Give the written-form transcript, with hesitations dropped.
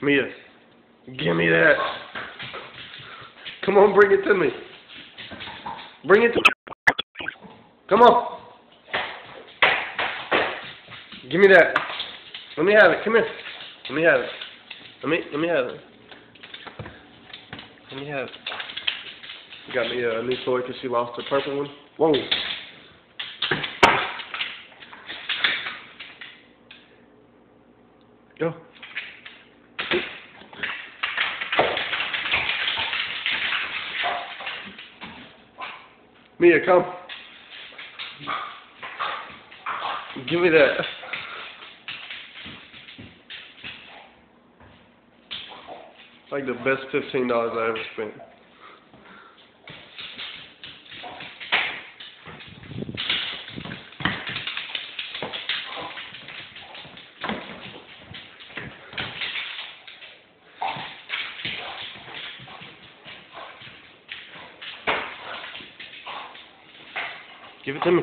Mia, give me that. Come on, bring it to me. Bring it to me. Come on. Give me that. Let me have it. Come here. Let me have it. Let me have it. Let me have it. You got me a new toy because she lost her purple one. Whoa. Go. Mia, come. Give me that. Like the best $15 I ever spent. Give it to me.